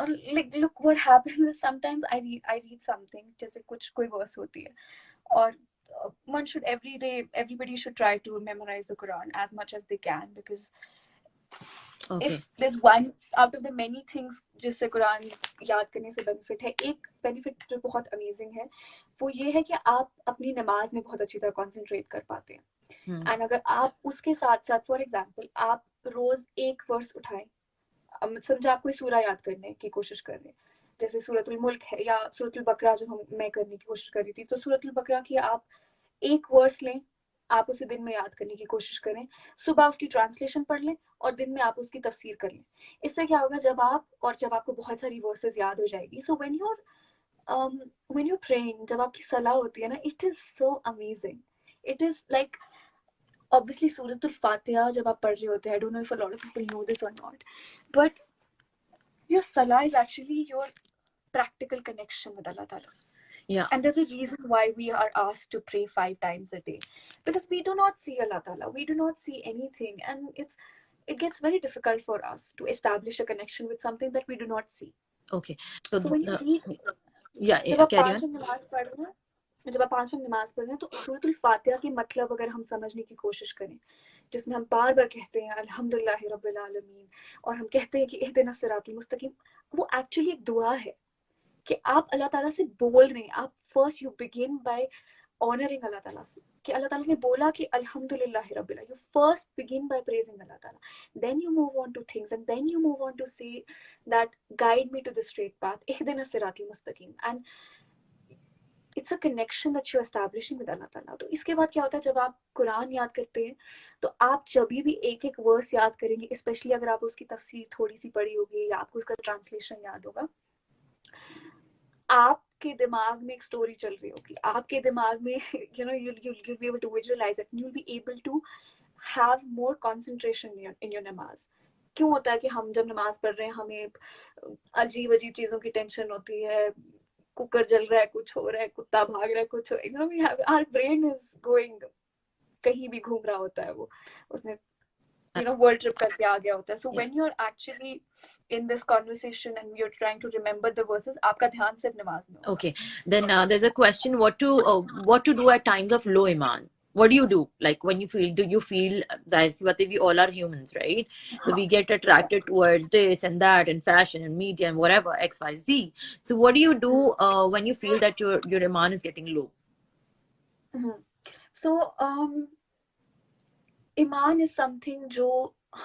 और like look what happens is sometimes I read something, जैसे कुछ कोई verse होती है, और one should everybody should try to memorize the Quran as much as they can, because Okay. if there's one out of the many things जिससे कुरान याद करने से बेनिफिट है, एक बेनिफिट जो बहुत अमेजिंग है वो ये है कि आप अपनी नमाज में बहुत अच्छी तरह कॉन्सेंट्रेट कर पाते हैं। एंड अगर आप उसके साथ साथ फॉर एग्जांपल आप रोज एक वर्स उठाएं, समझे आप कोई सूरा याद करने की कोशिश कर रहे हैं, जैसे सूरतुल मुल्क है या सूरतुल बकरा जो मैं करने की कोशिश कर रही थी, तो सूरतुल बकरा की आप एक वर्स लें, आप उसे दिन में याद करने की कोशिश करें, सुबह उसकी ट्रांसलेशन पढ़ लें और दिन में आप उसकी तफसीर कर लें। इससे क्या होगा, जब आपको बहुत सारी वर्सेस याद हो जाएगी, सो व्हेन यू प्रेइंग, जब आपकी सलाह होती है ना, it is so amazing, it is like obviously Suratul Fatiha जब आप पढ़ रहे होते हैं, I don't know if a lot of people know this or not, but your salah is actually your practical connection with Allah Ta'ala. Yeah. And there's a reason why we are asked to pray 5 times a day, because we do not see Allah Ta'ala, we do not see anything, and it gets very difficult for us to establish a connection with something that we do not see. Okay. So when you read, yeah, जब आप carry पांच on. वक्त नमाज पढ़ रहे हैं, जब आप 5 वक्त नमाज पढ़ रहे हैं, तो सूरतुल फातिहा के मतलब अगर हम समझने की कोशिश करें, जिसमें हम बार बार कहते हैं अल्हम्दुलिल्लाहि रब्बिल आलमीन, और हम कहते हैं कि इहदिनस सिरातुल मुस्तकीम, वो एक्चुअली एक दुआ है कि आप अल्लाह ताला से बोल रहे हैं। आप first you begin by honoring Allah ताला से, कि अल्लाह ताला ने बोला कि अल्हम्दुलिल्लाहि रब्बिल आलमीन, you first begin by praising Allah ताला, then you move on to things, and then you move on to say that guide me to the straight path, इहदिनस सिरातुल मुस्तकीम, and it's a connection that you establishing with Allah ताला। तो इसके बाद क्या होता है, जब आप कुरान याद करते हैं, तो आप जब भी एक एक वर्स याद करेंगे, स्पेशली अगर आप उसकी तफसीर थोड़ी सी पढ़ी होगी या आपको उसका ट्रांसलेशन याद होगा, आपके दिमाग में एक स्टोरी चल रही होगी, आपके दिमाग में you'll be able to visualize it, you'll be able to have more concentration in your नमाज। क्यों होता है कि हम जब नमाज पढ़ रहे हैं हमें अजीब अजीब चीजों की टेंशन होती है, कुकर जल रहा है, कुछ हो रहा है, कुत्ता भाग रहा है, कुछ हो, our brain is going, कहीं भी घूम रहा होता है, वो उसने वर्ल्ड ट्रिप करके आ गया होता है। So when you're actually in this conversation and you're trying to remember the verses, आपका ध्यान सिर्फ नमाज में होगा। Okay, then there's a question: what to do at times of low iman? What do you do? Like when you feel, do you feel that we all are humans, right? So we get attracted towards this and that and fashion and media and whatever XYZ. So what do you do when you feel that your iman is getting low? So Iman is something जो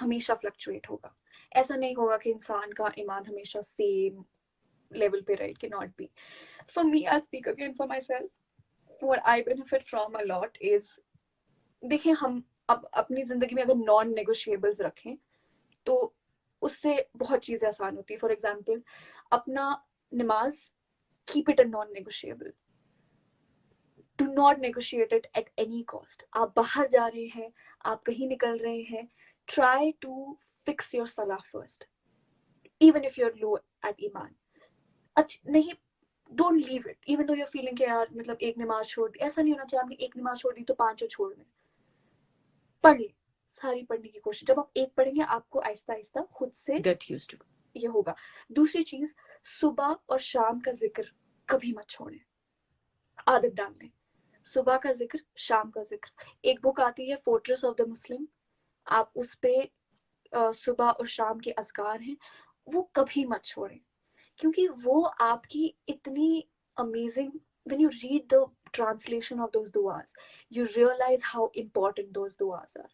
हमेशा fluctuate होगा। ऐसा नहीं होगा कि इंसान का ईमान हमेशा सेम लेवल पे रहे, can not be. For me, I'll speak again for myself. What I benefit from a lot is, देखिए हम अब अपनी जिंदगी में अगर नॉन नेगोशिएबल्स रखें तो उससे बहुत चीजें आसान होती है। फॉर एग्जाम्पल, अपना नमाज, keep it a non negotiable, do not negotiate it at any cost. आप बाहर जा रहे हैं, आप कहीं निकल रहे हैं, ट्राई टू फिक्स योर सलाह first, even if you are low at ईमान। नहीं, don't leave it even though you are feeling कि यार मतलब एक नमाज छोड़ दी, ऐसा नहीं होना चाहिए आपने एक नमाज छोड़ दी तो 5 छोड़ दें। पढ़ ले, सारी पढ़ने की कोशिश, जब आप एक पढ़ेंगे आपको आहिस्ता आहिस्ता खुद से Get used to. ये होगा। दूसरी चीज, सुबह और शाम का जिक्र कभी मत छोड़ें, आदत डाल लें। सुबह का जिक्र, शाम का जिक्र। एक बुक आती है फोर्ट्रेस ऑफ द मुस्लिम, आप उस पे सुबह और शाम के अज़कार हैं, वो कभी मत छोड़ें, क्योंकि वो आपकी इतनी amazing, when you read the translation of those duas, you realize how important those duas are.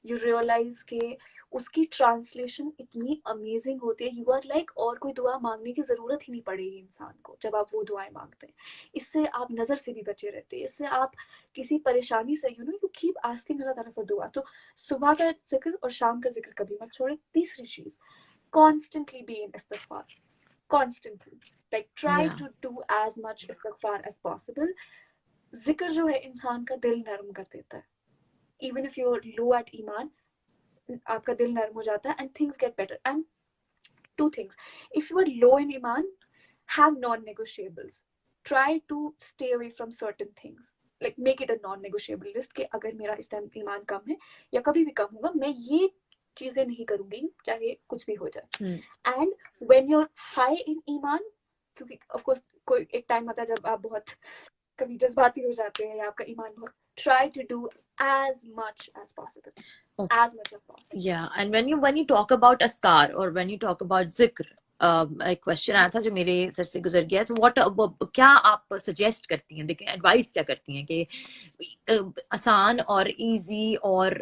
You realize कि उसकी ट्रांसलेशन इतनी अमेजिंग होती है, यू आर लाइक और कोई दुआ मांगने की जरूरत ही नहीं पड़ेगी इंसान को जब आप वो दुआएं मांगते हैं। इससे आप नजर से भी बचे रहते हैं, इससे आप किसी परेशानी से यू कीप आस्किंग अल्लाह ताला फॉर दुआ। तो सुबह का जिक्र और शाम का जिक्र कभी मत छोड़े। तीसरी चीज, कॉन्स्टेंटली बी इन इस्तिगफार, constantly, like try to do as much istighfar as possible. जिक्र जो है इंसान का दिल नरम कर देता है, even if you're low at ईमान, आपका दिल नरम हो जाता है and things get better. And two things, if you are low in Iman, have non-negotiables, try to stay away from certain things, like make it a non-negotiable list कि अगर मेरा इस टाइम ईमान कम है या कभी भी कम होगा, मैं ये चीजें नहीं करूंगी चाहे कुछ भी हो जाए. Hmm. And when you are high in ईमान, क्योंकि ऑफ कोर्स कोई एक टाइम आता है जब आप बहुत कभी जज्बाती हो जाते हैं या आपका ईमान बहुत, try to do as much as possible. Okay. As much as possible. Yeah, and when you talk about askar or when you talk about zikr, एक क्वेश्चन आया था जो मेरे सर से गुजर गया. So what क्या आप सजेस्ट करती हैं, देखें एडवाइस क्या करती हैं कि आसान और इजी और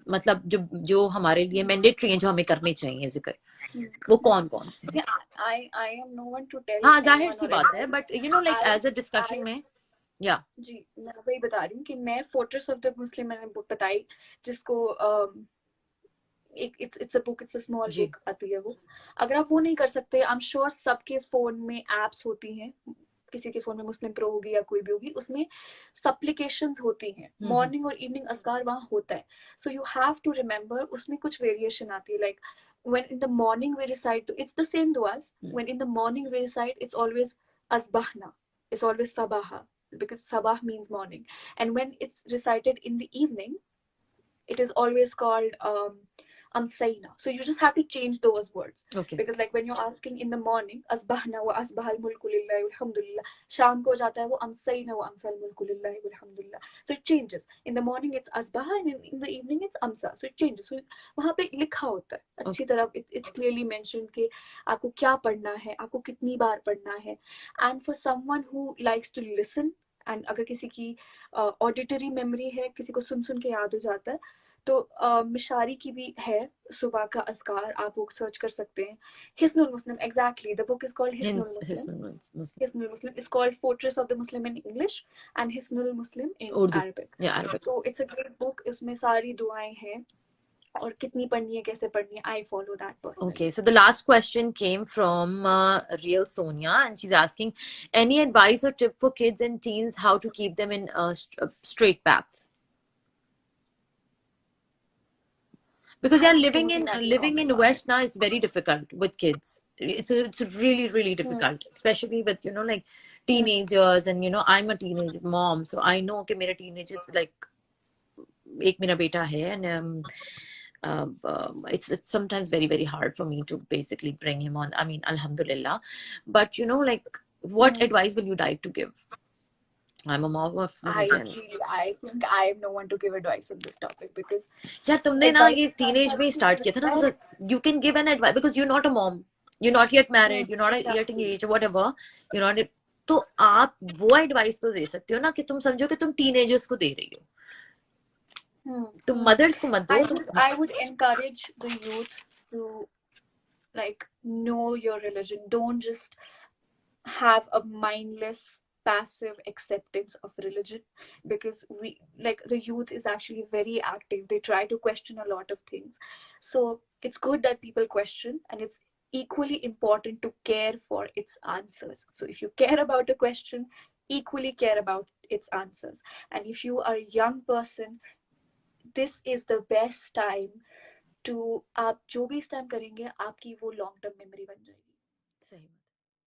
मतलब जो हमारे लिए मैंडेटरी हैं, जो हमें करने चाहिए जिक्र, वो कौन कौन से हैं? I am no one to tell. हाँ, जाहिर सी बात है, but like as a discussion I- में. Yeah. जी, मैं वही बता रही हूँ कि मैं फोर्ट्रेस ऑफ द मुस्लिम मैंने बुक बताई, जिसको it's a book, it's a small G. Book आती है वो. अगर आप वो नहीं कर सकते, आई एम श्योर सबके फोन में एप्स होती हैं, किसी के फोन में मुस्लिम प्रो होगी या कोई भी होगी, उसमें सप्लिकेशंस होती हैं, मॉर्निंग और इवनिंग अज़कार वहाँ होता है. So you have to remember, उसमें कुछ वेरिएशन आती है, like when in the morning we recite, it's the same duas. When in the morning we recite, it's always asbahna, it's always sabaha, because sabah means morning. And when it's recited in the evening, it is always called amsayna. So you just have to change those words. Okay. Because like when you're asking in the morning, asbahna wa asbahal mulku lillahi walhamdulillah, sham ko jata hai wo amsayna wa amsal mulku lillahi walhamdulillah. So it changes. In the morning it's asbaha, and in the evening it's amsa. So it changes. So वहाँ पे लिखा होता है अच्छी तरह, it's clearly mentioned कि आपको क्या पढ़ना है, आपको कितनी बार पढ़ना है. And for someone who likes to listen, and अगर किसी की ऑडिटरी मेमोरी है, किसी को सुन सुन के याद हो जाता है, तो मिशारी की भी है सुबह का अज़कार, आप वो सर्च कर सकते हैं. Hisnul Muslim, exactly, the book is called Hisnul Muslim. Hisnul Muslim is called fortress of the Muslim in English and Hisnul Muslim in Arabic. तो इट्स अ ग्रेट बुक, इसमें सारी दुआएं हैं और कितनी पढ़नी है, कैसे पढ़नी है. I follow that personally. Okay, so the last question came from Real Sonia, and she's asking, any advice or tip for kids and teens how to keep them in a straight path? Because yeah, living in West now is very difficult with kids. It's really difficult, especially with like teenagers, and I'm a teenage mom, so I know कि मेरे teenagers, like एक मेरा बेटा है, and it's sometimes very hard for me to basically bring him on. I mean, alhamdulillah, but like what advice will you like to give? I'm a mom of I think I am no one to give advice on this topic, because यार तुमने ना ये teenage में start किया था ना, तो you can give an advice because you're not a mom, you're not yet married, you're not yet engaged, whatever, you're not. तो आप वो advice तो दे सकते हो ना कि तुम समझो कि तुम teenagers को दे रही हो, तुम mothers को मत दो. I would encourage the youth to like know your religion. Don't just have a mindless passive acceptance of religion, because we, like, the youth is actually very active. They try to question a lot of things. So it's good that people question, and it's equally important to care for its answers. So if you care about a question, equally care about its answers. And if you are a young person, this is the best time to, आप जो भी इस time करेंगे आपकी वो long term memory बन जाएगी. सही.